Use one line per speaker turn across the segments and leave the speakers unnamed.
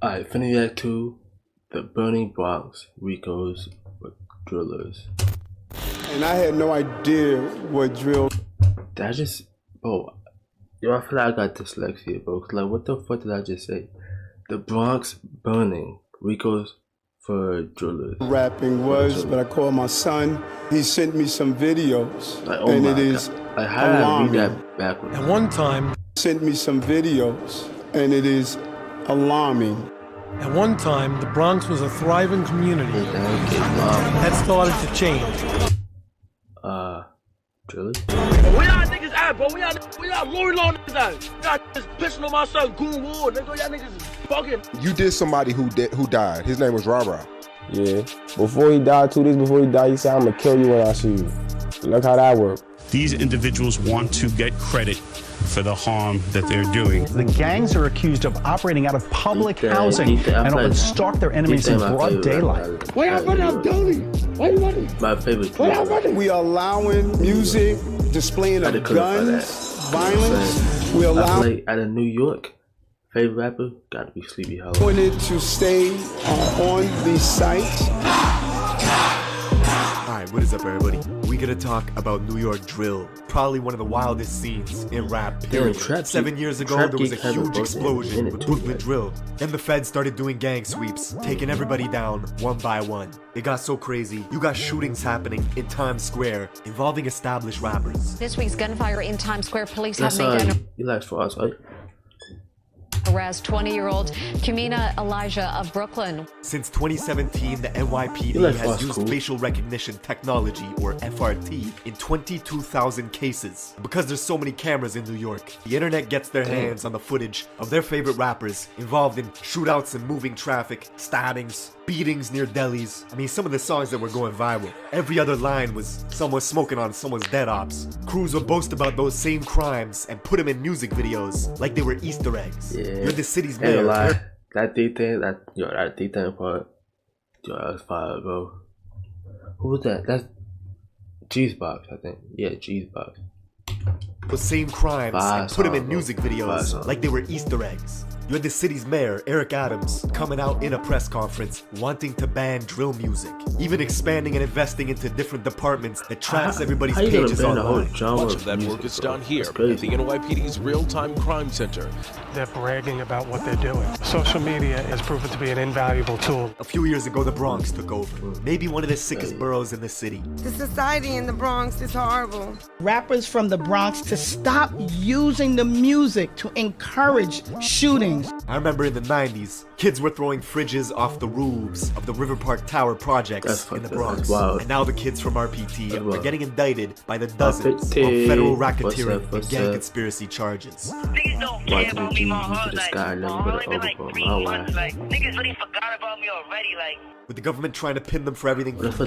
Alright, finna react to the burning Bronx, RICO's drillers.
And I had no idea what drill.
Did I just, bro, yo, I feel like I got dyslexia, bro. Cause like, what the fuck did I just say? The Bronx burning, RICO's for drillers.
Rapping was, but I called my son. He sent me some videos,
like, oh
and
my
it is
God. Like, how did I read that backwards?
At one time,
sent me some videos, and it is alarming.
At one time, the Bronx was a thriving community that started to change.
Drillers?
Where y'all niggas at, bro? Where y'all Lori Law niggas at? Y'all just pissing on my son, Goon Ward, nigga. Y'all niggas is bugging.
You did somebody who died. His name was Rara.
Yeah. Before he died, 2 days before he died, he said, I'm gonna kill you when I see you. Look how that worked.
These individuals want to get credit for the harm that they're doing.
The gangs are accused of operating out of public housing and often stalk their enemies in broad daylight.
Why y'all running out, Tony? Why you running?
My favorite.
Why y'all running?
We are allowing music, displaying of guns, violence. We allow
like out of New York, favorite rapper gotta be Sleepy Hollow.
wanted to stay on these sites.
Alright, what is up everybody? We gonna talk about New York drill. Probably one of the wildest scenes in rap, period. 7 years ago, there was a huge explosion with Brooklyn drill. Then the feds started doing gang sweeps, taking everybody down one by one. It got so crazy, you got shootings happening in Times Square involving established rappers.
This week's gunfire in Times Square, police
That's
have made
you like for us, right?
arrest 20-year-old Kumina Elijah of Brooklyn.
Since 2017, the NYPD has used facial recognition technology, or FRT, in 22,000 cases. Because there's so many cameras in New York, the internet gets their hands on the footage of their favorite rappers involved in shootouts and moving traffic, stabbings, beatings near delis. I mean, some of the songs that were going viral. Every other line was someone smoking on someone's dead ops. Crews would boast about those same crimes and put them in music videos like they were Easter eggs.
Yeah.
You're the city's
mayor.
mayor.
That D-thing, that D-thing part, yo, that was fire, bro. Who was that? That's G's Box, I think. Yeah, G's Box.
The same crimes and put them in music videos like they were Easter eggs. You had the city's mayor, Eric Adams, coming out in a press conference wanting to ban drill music, even expanding and investing into different departments that tracks everybody's pages online.
Much of that work is done here at the NYPD's Real-Time Crime Center.
They're bragging about what they're doing. Social media has proven to be an invaluable tool.
A few years ago, the Bronx took over. Maybe one of the sickest boroughs in the city.
The society in the Bronx is horrible.
Rappers from the Bronx to stop using the music to encourage shootings.
I remember in the 90s, kids were throwing fridges off the roofs of the River Park Tower projects in the Bronx. And now the kids from RPT are getting indicted by the dozens of federal racketeering and gang conspiracy charges.
Niggas don't care about me, my heart, like, been like 3 months, like, niggas really forgot about me already, like.
With the government trying to pin them for everything for
3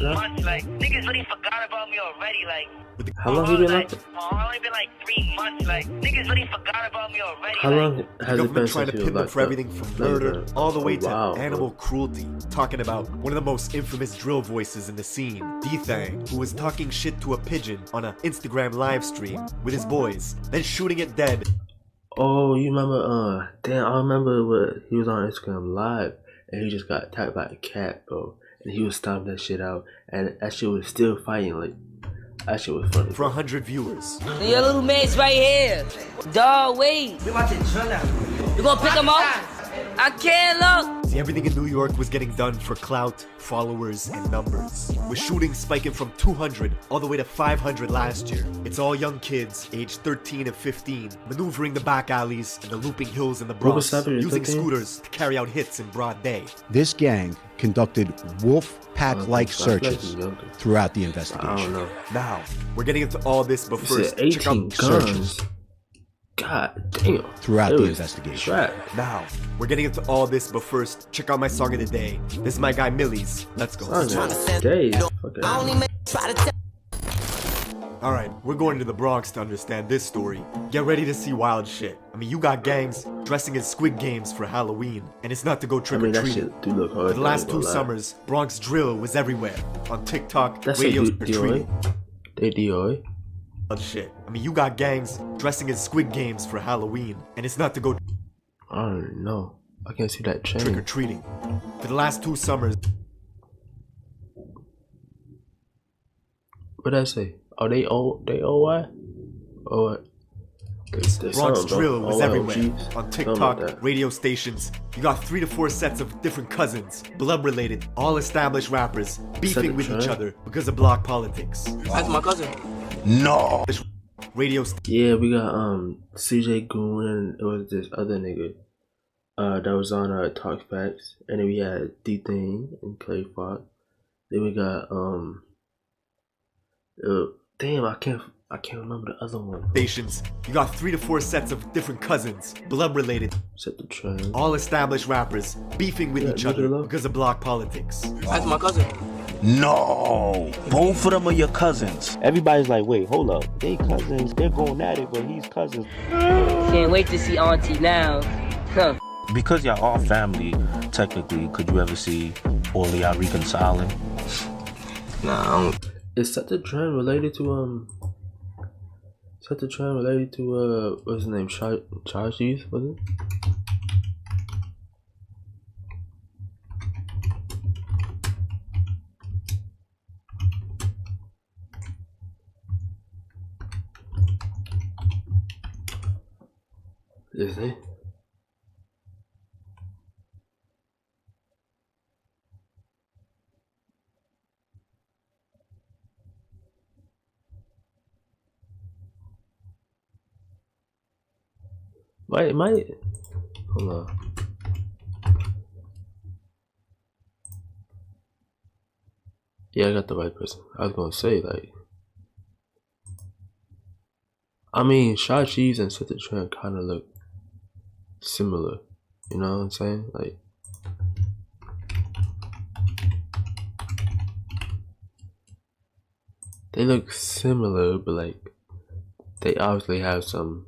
months, like, niggas really forgot about me already, like.
How long have you been up?
It's only been like 3 months, like, niggas really forgot about me already.
How long has it been
trying to pin them for everything from murder all the way to animal cruelty. Talking about one of the most infamous drill voices in the scene, D-Thang, who was talking shit to a pigeon on an Instagram live stream with his boys, then shooting it dead.
Oh, you remember, damn, I remember what he was on Instagram live and he just got attacked by a cat, bro. And he was stomping that shit out and that shit was still fighting, like, that shit was funny.
For 100 viewers.
Your little mate's right here. Dog, wait. We about to drill out. You gonna pick him up? I can't look.
See, everything in New York was getting done for clout, followers, and numbers. With shootings spiking from 200 all the way to 500 last year. It's all young kids, aged 13 and 15, maneuvering the back alleys and the looping hills in the Bronx, using scooters to carry out hits in broad day.
This gang conducted wolf pack-like searches throughout the investigation.
I don't know.
Now, we're getting into all this, but first,
18 guns. God damn.
Throughout the investigation.
Now, we're getting into all this, but first, check out my song of the day. This is my guy Millie's. Let's go. Alright, we're going to the Bronx to understand this story. Get ready to see wild shit. I mean, you got gangs dressing as Squid Games for Halloween, and it's not to go trick-or-treating. For the last 2 summers, Bronx drill was everywhere. On TikTok, radios portraying.
They DOI?
Shit. I mean, you got gangs dressing as Squid Games for Halloween, and it's not to go.
I don't know. I can't see that chain.
Trick-or-treating. For the last 2 summers.
What did I say? Are they OY? Or what?
Bronx drill was everywhere.
OGs.
On TikTok, radio stations. You got 3 to 4 sets of different cousins, blood-related, all established rappers, beefing with each other because of block politics.
That's my cousin.
No! Radio
yeah, we got CJ Goon and it was this other nigga that was on Talk Facts, and then we had D-Thing and Clay Fox. Then we got damn, I can't remember the other one.
Stations. You got 3 to 4 sets of different cousins, blood-related,
Set the trend.
all established rappers, beefing with each other because of block politics.
That's my cousin.
No, both of them are your cousins. Everybody's like, wait, hold up. They cousins, they're going at it, but he's cousins.
Can't wait to see Auntie now. Huh.
Because y'all are family, technically, could you ever see all of y'all reconciling?
Nah, I don't. Is Set the Trend related to Set the Trend related to what's his name? Charge Youth, was it? Is he? Might. Hold on. Yeah, I got the right person. I was gonna say, like, I mean, Shy Cheese and Set the Trend kind of look similar. You know what I'm saying? Like, they look similar, but like, they obviously have some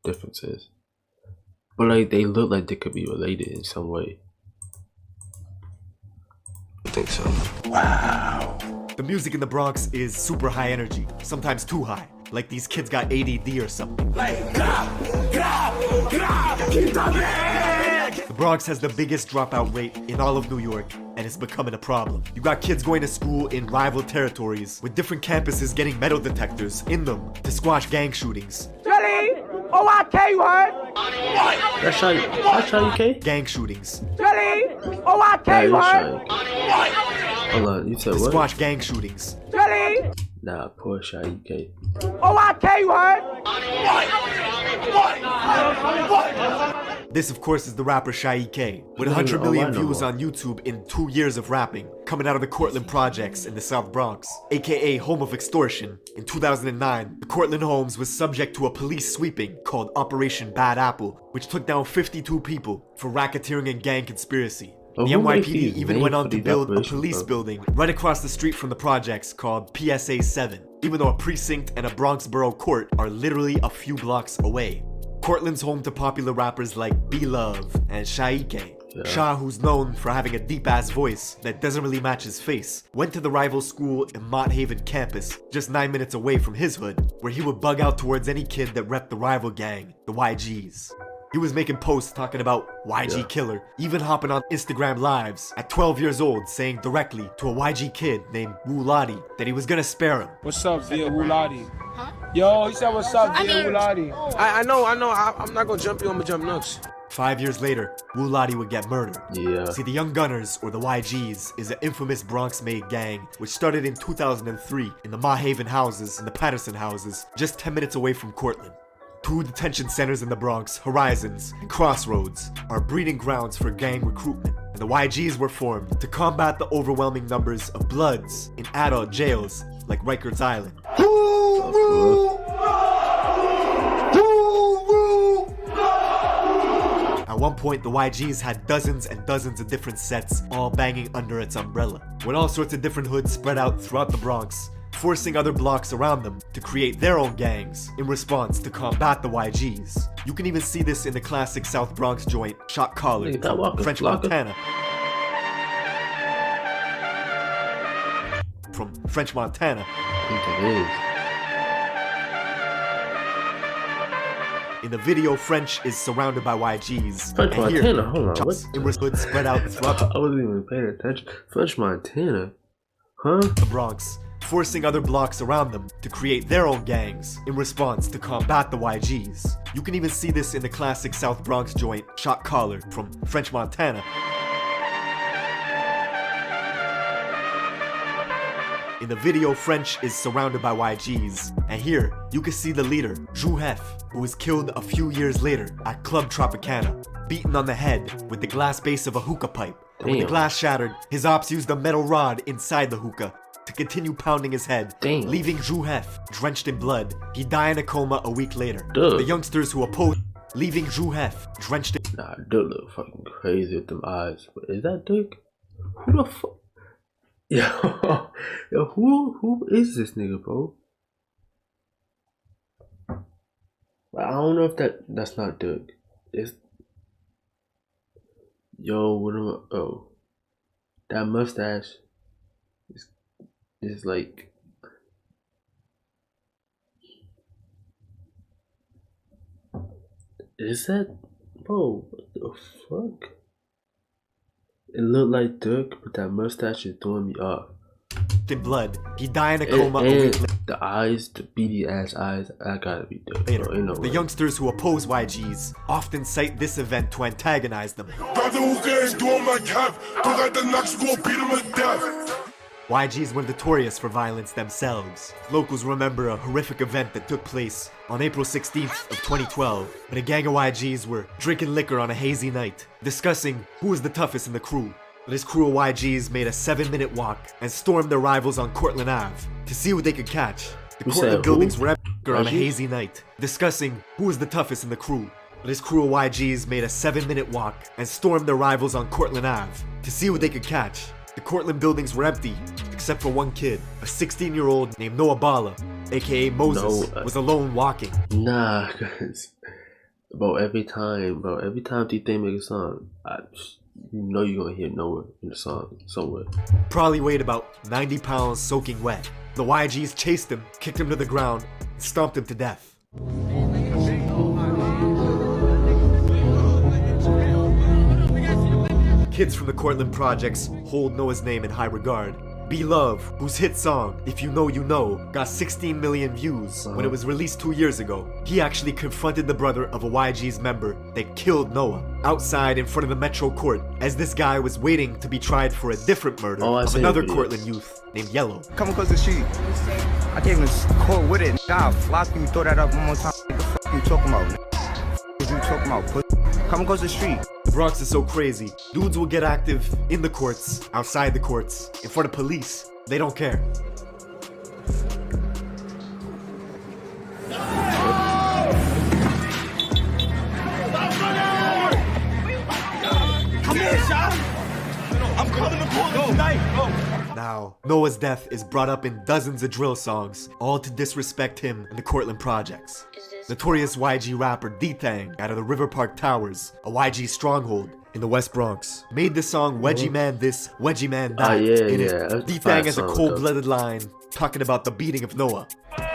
differences. But like, they look like they could be related in some way. I think so.
Wow. The music in the Bronx is super high energy, sometimes too high. Like these kids got ADD or something. The Bronx has the biggest dropout rate in all of New York, and it's becoming a problem. You got kids going to school in rival territories, with different campuses getting metal detectors in them to squash gang shootings.
Jelly! OIK, you heard?
That's how you K?
Gang shootings.
Jelly! OIK, you heard?
Hold on, you said
to
what?
squash gang shootings.
Jelly!
Nah, poor Shy UK.
OIK, you heard?
This, of course, is the rapper Shy K, with 100 million views on YouTube in 2 years of rapping, coming out of the Cortland projects in the South Bronx, aka home of extortion. In 2009, the Cortland homes was subject to a police sweeping called Operation Bad Apple, which took down 52 people for racketeering and gang conspiracy. The NYPD even went on to build a police building right across the street from the projects called PSA 7, even though a precinct and a Bronx borough court are literally a few blocks away. Cortland's home to popular rappers like B-Love and Shaike. Shah, who's known for having a deep-ass voice that doesn't really match his face, went to the rival school in Mott Haven campus, just 9 minutes away from his hood, where he would bug out towards any kid that repped the rival gang, the YGs. He was making posts talking about YG killer, even hopping on Instagram lives at 12 years old saying directly to a YG kid named Wu Lottie that he was gonna spare him.
What's up, via Wu Lottie? Yo, he said what's up, via Wu Lottie? I know, I'm not gonna jump you, I'm gonna jump nuts.
5 years later, Wu Lottie would get murdered.
Yeah.
See, the Young Gunners, or the YGs, is an infamous Bronx-made gang, which started in 2003 in the Mott Haven houses and the Patterson houses, just 10 minutes away from Cortland. 2 detention centers in the Bronx, Horizons and Crossroads, are breeding grounds for gang recruitment, and the YGs were formed to combat the overwhelming numbers of Bloods in adult jails like Rikers Island. At one point, the YGs had dozens and dozens of different sets, all banging under its umbrella, with all sorts of different hoods spread out throughout the Bronx, forcing other blocks around them to create their own gangs in response to combat the YGs. You can even see this in the classic South Bronx joint, Shot Caller, French Montana. From French Montana.
I think it is.
In the video, French is surrounded by YGs.
French
and here,
Montana, hold on, what?
in hood spread out throughout
I wasn't even paying attention. French Montana, huh?
The Bronx, forcing other blocks around them to create their own gangs in response to combat the YGs. You can even see this in the classic South Bronx joint, Shot Caller from French Montana. In the video, French is surrounded by YGs, and here you can see the leader, Jouhef, who was killed a few years later at Club Tropicana, beaten on the head with the glass base of a hookah pipe. And when the glass shattered, his ops used a metal rod inside the hookah to continue pounding his head, leaving Jouhef drenched in blood. He died in a coma a week later. The youngsters who opposed, leaving Jouhef drenched in—
Nah, Duke look fucking crazy with them eyes. Is that Duke? Who the fuck? Yo, who is this nigga, bro? I don't know if that's not Duke. It's what am I? Oh, that mustache is like. Is that, bro? What the fuck? It looked like Dirk, but that mustache is throwing me off.
In blood, he died in a coma a week later.
The eyes, the beady ass eyes, I gotta be Dirk. Bro, ain't no way.
The youngsters who oppose YGs often cite this event to antagonize them. YGs were notorious for violence themselves. Locals remember a horrific event that took place on April 16th of 2012 when a gang of YGs were drinking liquor on a hazy night, discussing who was the toughest in the crew. This crew of YGs made a 7-minute walk and stormed their rivals on Cortlandt Ave to see what they could catch. The Cortlandt buildings were empty on a hazy night, discussing who was the toughest in the crew. This crew of YGs made a 7-minute walk and stormed their rivals on Cortlandt Ave to see what they could catch. The Cortlandt buildings were empty, except for one kid, a 16-year-old named Noah Bala, aka Moses, was alone walking.
Nah, cause every time D-Thing make a song, you know you're gonna hear Noah in the song somewhere.
Probably weighed about 90 pounds soaking wet. The YGs chased him, kicked him to the ground, and stomped him to death. Kids from the Cortlandt projects hold Noah's name in high regard. Be Love, whose hit song, If You Know You Know, got 16 million views when it was released 2 years ago. He actually confronted the brother of a YG's member that killed Noah outside in front of the Metro Court as this guy was waiting to be tried for a different murder of another Cortlandt youth named Yellow.
Come across the street. I can't even score with it. Nah, floss me, throw that up one more time. What the fuck you talking about? What you talking about, pussy? Come across the street.
The Bronx is so crazy. Dudes will get active in the courts, outside the courts, in front of police. They don't care.
Come here, Sean. I'm coming to court tonight.
Now, Noah's death is brought up in dozens of drill songs, all to disrespect him and the Cortlandt projects. Notorious YG rapper D-Thang out of the River Park Towers, a YG stronghold in the West Bronx, made the song Wedgie Man This, Wedgie Man That. D-Thang has a cold-blooded line talking about the beating of Noah.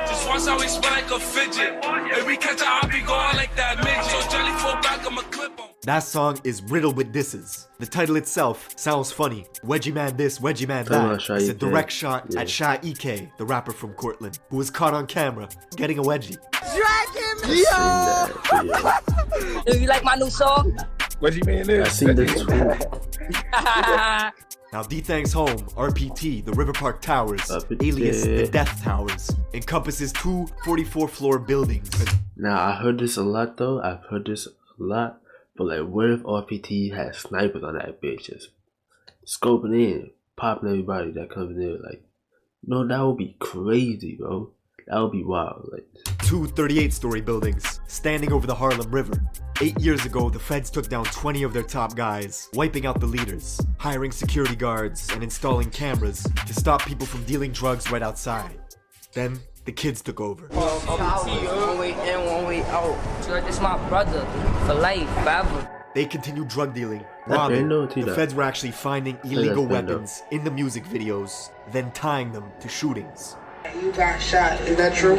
Just once I was like a fidget, and we catch a hobby going like that midget. So Jelly fall back on my clip on.
That song is riddled with disses. The title itself sounds funny. Wedgie Man This, Wedgie Man That. It's a direct shot at Sha EK, the rapper from Cortlandt, who was caught on camera getting a wedgie.
Yo! You like my new song?
Wedgie Man This.
I seen this too.
Now D-Thang's home, RPT, the River Park Towers, alias the Death Towers, encompasses two 44-floor buildings.
Now I heard this a lot though. I've heard this a lot. But like, what if RPT had snipers on that bitch, just scoping in, popping everybody that comes in there? Like, no, that would be crazy, bro. That would be wild. Like,
two 38-story buildings standing over the Harlem River. 8 years ago, the feds took down 20 of their top guys, wiping out the leaders, hiring security guards, and installing cameras to stop people from dealing drugs right outside. Then the kids took over.
One way in, one way out. So like this my brother for life, forever.
They continued drug dealing, robbing. The feds were actually finding illegal weapons in the music videos, then tying them to shootings.
You got shot, is that true?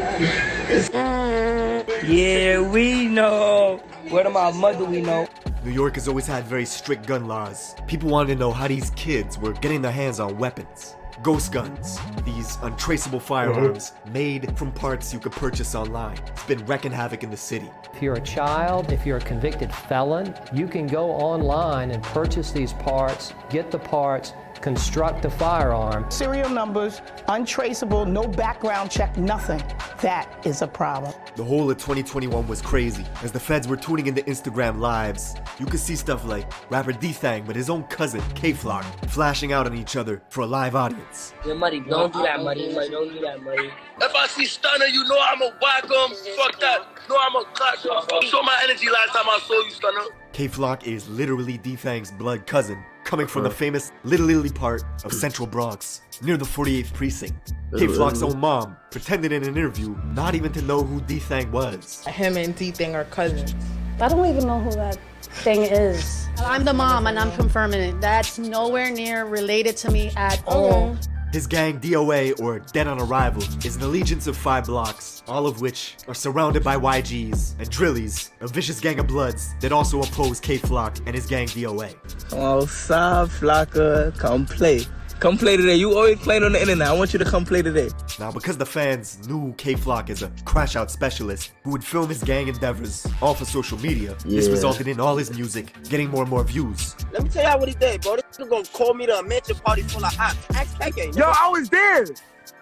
Yeah, we know. Word of my mother, we know.
New York has always had very strict gun laws. People wanted to know how these kids were getting their hands on weapons. Ghost guns, these untraceable firearms made from parts you could purchase online. It's been wrecking havoc in the city.
If you're a child, if you're a convicted felon, you can go online and purchase these parts, get the parts, construct a firearm.
Serial numbers, untraceable, no background check, nothing. That is a problem.
The whole of 2021 was crazy. As the feds were tuning into Instagram lives, you could see stuff like rapper D-Thang with his own cousin, K-Flock, flashing out on each other for a live audience.
Yeah, Muddy, don't do that, Muddy. Don't do that, Muddy.
If I see Stunner, you know I'ma whack him. Fuck that. No, I'ma clash him. Show my energy last time I saw you, Stunner.
K-Flock is literally D-Thang's blood cousin, coming from the famous Little Italy part of Central Bronx, near the 48th precinct. K-Flock's own mom pretended in an interview not even to know who D-Thang was.
Him and D-Thang are cousins.
I don't even know who that thing is. I'm the mom and I'm confirming it. That's nowhere near related to me at all.
His gang, DOA, or Dead on Arrival, is an allegiance of 5 blocks, all of which are surrounded by YGs and Drillies, a vicious gang of bloods that also oppose K-Flock and his gang, DOA.
Come outside, Flocka, come play. Come play today. You always playing on the internet. I want you to come play today.
Now, because the fans knew K-Flock as a crash-out specialist who would film his gang endeavors all for social media, this resulted in all his music getting more and more views.
Let me tell y'all what he did, bro. This nigga gonna call me to a mansion party full of hot. Ask KK.
Yo, I was there.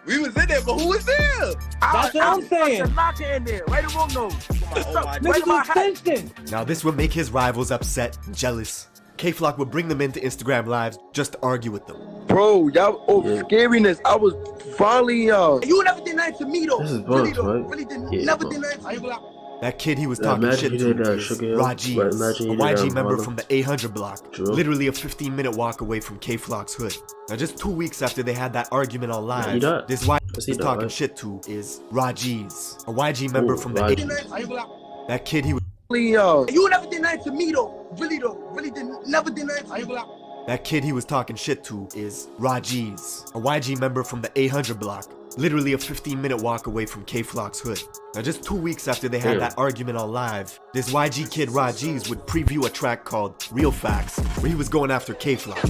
We was in there, but who was there?
That's what I'm saying. Locker in there. Wait a minute, no.
Now, this would make his rivals upset and jealous. K-Flock would bring them into Instagram lives just to argue with them.
Bro, y'all, scariness. I was following y'all.
You never did nothing to me, though.
This is Bronx, right?
Really didn't. Never did nothing to me.
That kid he was talking shit to is Rajiv, a YG member from the 800 block, literally a 15-minute walk away from K-Flock's hood. Now, just 2 weeks after they had that argument on live, this YG he's talking shit to is Rajiv, a YG member from the 800. That kid he was
You never did nothing to me, though. Really didn't. Never did nothing to me.
That kid he was talking shit to is Rajiv, a YG member from the 800 block, literally a 15-minute walk away from K-Flock's hood. Now, just 2 weeks after they had that argument on live, this YG kid Rajiv would preview a track called Real Facts, where he was going after K-Flock.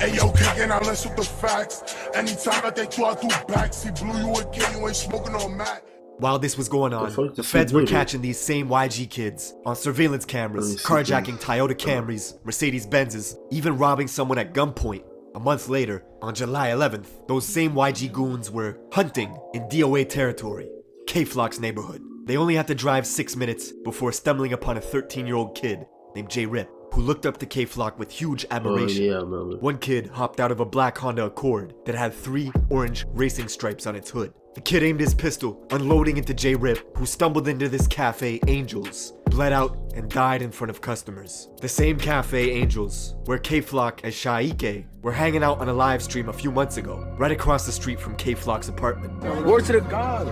Hey yo, kicking out less with the facts. Anytime I take 2 out 2 backs, he blew you again, you ain't smoking on Mac.
While this was going on, the feds were catching these same YG kids on surveillance cameras, carjacking Toyota Camrys, Mercedes-Benzes, even robbing someone at gunpoint. A month later, on July 11th, those same YG goons were hunting in DOA territory, K-Flock's neighborhood. They only had to drive 6 minutes before stumbling upon a 13-year-old kid named J-Rip, who looked up to K-Flock with huge admiration. One kid hopped out of a black Honda Accord that had 3 orange racing stripes on its hood. The kid aimed his pistol, unloading into J-Rip, who stumbled into this cafe, Angels, bled out, and died in front of customers. The same cafe, Angels, where K-Flock and Shaike were hanging out on a live stream a few months ago, right across the street from K-Flock's apartment.
Word to the God.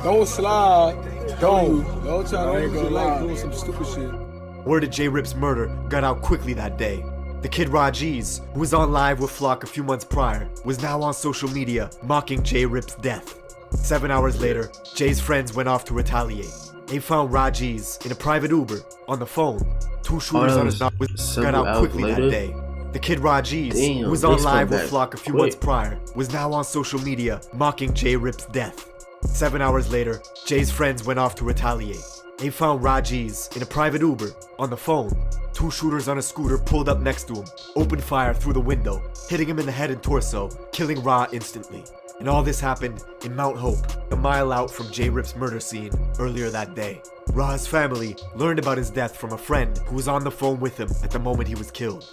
Don't slide. Don't try to go like doing some stupid shit.
Word of J-Rip's murder got out quickly that day. The kid Rajiz, who was on live with Flock a few months prior, was now on social media mocking J-Rip's death. 7 hours later, Jay's friends went off to retaliate. They found Rajiz in a private Uber on the phone. 2 shooters on his knob got out quickly that day. The kid Rajiz, who was on live with Flock a few months prior, was now on social media mocking J-Rip's death. 7 hours later, Jay's friends went off to retaliate. They found Rajiz in a private Uber on the phone. 2 shooters on a scooter pulled up next to him, opened fire through the window, hitting him in the head and torso, killing Ra instantly. And all this happened in Mount Hope, a mile out from J-Rip's murder scene earlier that day. Ra's family learned about his death from a friend who was on the phone with him at the moment he was killed.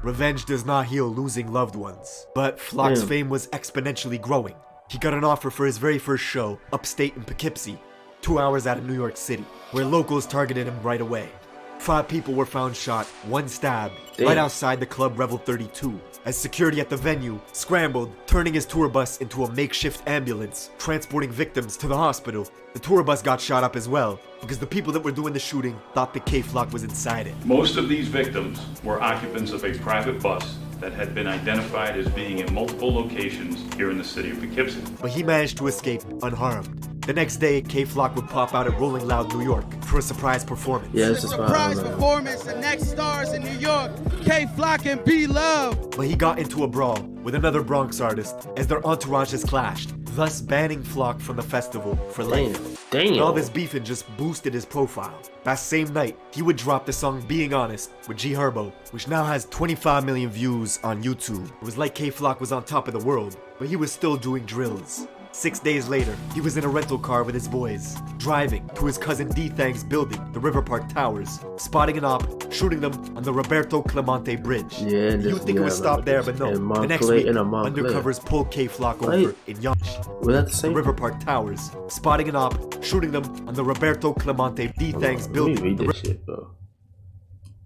Revenge does not heal losing loved ones, but Flock's fame was exponentially growing. He got an offer for his very first show, upstate in Poughkeepsie, 2 hours out of New York City, where locals targeted him right away. 5 people were found shot, 1 stabbed, right outside the club Revel 32, as security at the venue scrambled, turning his tour bus into a makeshift ambulance, transporting victims to the hospital. The tour bus got shot up as well, because the people that were doing the shooting thought the K-Flock was inside it.
Most of these victims were occupants of a private bus that had been identified as being in multiple locations here in the city of Poughkeepsie.
But he managed to escape unharmed. The next day, K-Flock would pop out at Rolling Loud, New York for a surprise performance.
Yeah, it's a surprise
performance. The next stars in New York, K-Flock and B-Love.
But he got into a brawl with another Bronx artist as their entourages clashed, thus banning Flock from the festival for life.
Damn.
And all this beefing just boosted his profile. That same night, he would drop the song Being Honest with G Herbo, which now has 25 million views on YouTube. It was like K-Flock was on top of the world, but he was still doing drills. 6 days later, he was in a rental car with his boys, driving to his cousin D-Thang's building, the River Park Towers, spotting an op, shooting them on the Roberto Clemente Bridge.
Yeah,
you'd think it would stop there, but no. The next week, undercovers pulled K-Flock over in the River Park Towers, spotting an op, shooting them on the Roberto Clemente D-Thang's building, the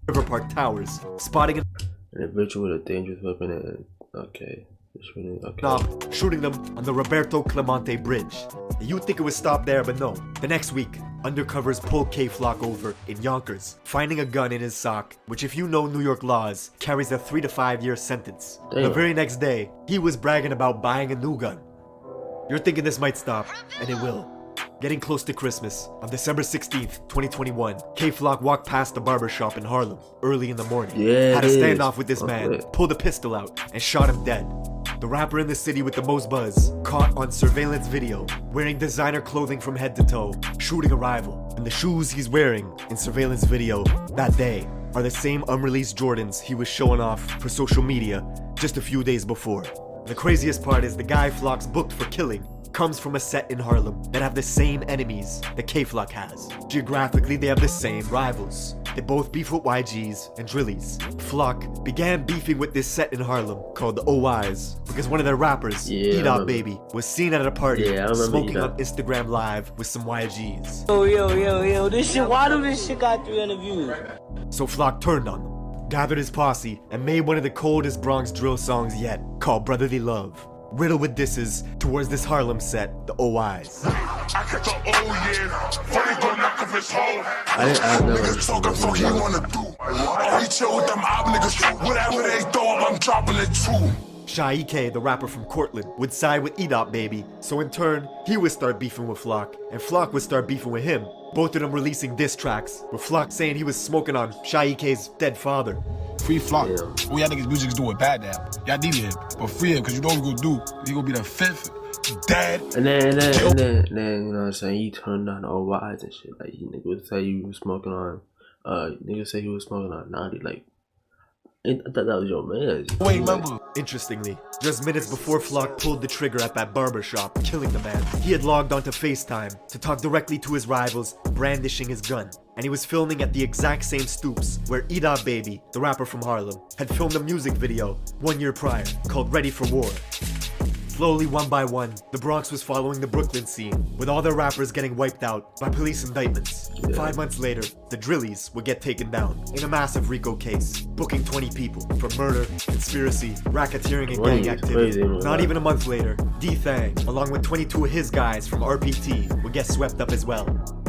River Park Towers, spotting an
individual with a dangerous weapon and okay.
Shooting them on the Roberto Clemente Bridge. You'd think it would stop there, but no. The next week, undercovers pulled K-Flock over in Yonkers, finding a gun in his sock, which if you know New York laws, carries a 3 to 5 year sentence.
Damn.
The very next day, he was bragging about buying a new gun. You're thinking this might stop, and it will. Getting close to Christmas, on December 16th, 2021, K-Flock walked past the barbershop in Harlem early in the morning.
Yeah,
had a standoff with this man, pulled a pistol out, and shot him dead. The rapper in the city with the most buzz, caught on surveillance video, wearing designer clothing from head to toe, shooting a rival. And the shoes he's wearing in surveillance video that day are the same unreleased Jordans he was showing off for social media just a few days before. The craziest part is the guy Flock's booked for killing comes from a set in Harlem that have the same enemies that K-Flock has. Geographically, they have the same rivals. They both beef with YGs and Drillies. Flock began beefing with this set in Harlem called the OIs because one of their rappers, E-Dot Baby, was seen at a party smoking on Instagram Live with some YGs.
Yo, this shit, why do this shit got 300 views?
So Flock turned on them, gathered his posse, and made one of the coldest Bronx drill songs yet, called Brotherly Love. Riddled with disses towards this Harlem set, the OIs. Shy-E-K, the rapper from Cortland, would side with E-Dot Baby, so in turn, he would start beefing with Flock, and Flock would start beefing with him, both of them releasing diss tracks, with Flock saying he was smoking on Shy-E-K's dead father.
Free Flock. All y'all niggas music's doing bad now. Y'all need him, but free him, cause you know what we gonna do. He gonna be the 5th dead.
And then, you know what I'm saying, he turned on all eyes and shit. Like, niggas would say you was smoking on, niggas say he was smoking on Naughty. Like, I thought that was your man.
Wait, remember?
Interestingly, just minutes before Flock pulled the trigger at that barbershop, killing the man, he had logged onto FaceTime to talk directly to his rivals, brandishing his gun. And he was filming at the exact same stoops where E-Dot Baby, the rapper from Harlem, had filmed a music video 1 year prior called Ready for War. Slowly, one by one, the Bronx was following the Brooklyn scene, with all their rappers getting wiped out by police indictments. 5 months later, the Drillies would get taken down in a massive RICO case, booking 20 people for murder, conspiracy, racketeering, and gang activity. Not even a month later, D-Thang, along with 22 of his guys from RPT, would get swept up as well.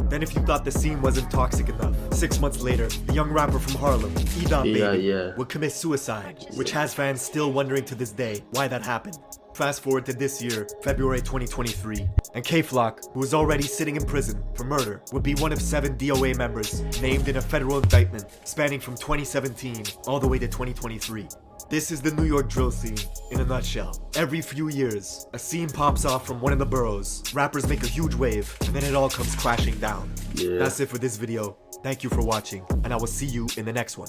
Then if you thought the scene wasn't toxic enough, 6 months later, the young rapper from Harlem, E-Dot Baby, would commit suicide, which has fans still wondering to this day why that happened. Fast forward to this year, February 2023, and K-Flock, who was already sitting in prison for murder, would be one of 7 DOA members named in a federal indictment spanning from 2017 all the way to 2023. This is the New York drill scene in a nutshell. Every few years, a scene pops off from one of the boroughs, rappers make a huge wave, and then it all comes crashing down. That's it for this video. Thank you for watching, and I will see you in the next one.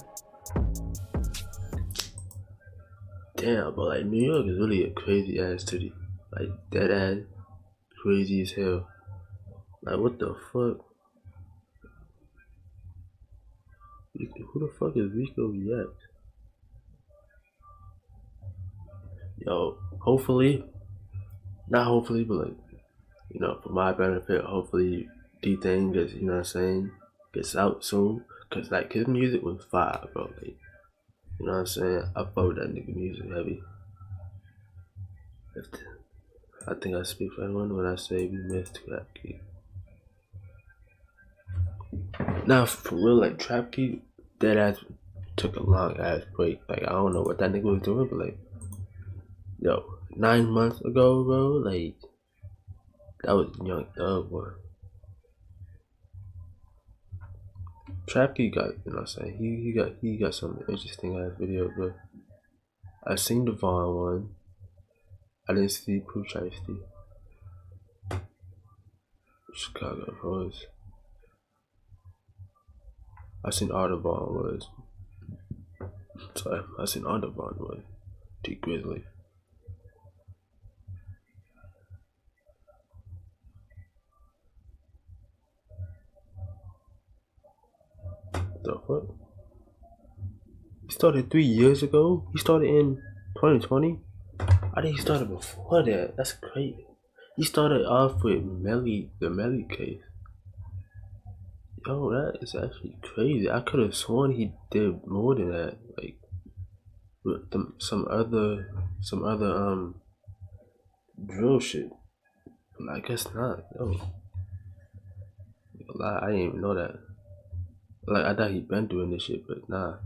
Damn, but like New York is really a crazy ass city. Like that ass crazy as hell. Like what the fuck? Who the fuck is RICO yet? Yo, hopefully, not hopefully, but like, you know, for my benefit, hopefully D-Thang gets, you know what I'm saying, gets out soon. Cause like his music was fire, bro. Like, you know what I'm saying? I fuck with that nigga music heavy. I think I speak for everyone when I say we missed Trap Key. Now for real, like Trap Key, that ass took a long ass break. Like I don't know what that nigga was doing, but like, yo, 9 months ago, bro, like That was Young Thug one. Trap Key got, you know what I'm saying, he got some interesting ass videos, but I seen the Vaughn one. I didn't see Pooh Shiesty. Chicago Boys. I seen all the Vaughn was. Sorry, I seen all the Vaughn was. T Grizzly. The fuck? He started 3 years ago? He started in 2020? I think he started before that. That's crazy. He started off with the Melly case. Yo, that is actually crazy. I could have sworn he did more than that. Like with some other drill shit. But I guess not. Yo. I didn't even know that. Like I thought he'd been doing this shit, but nah.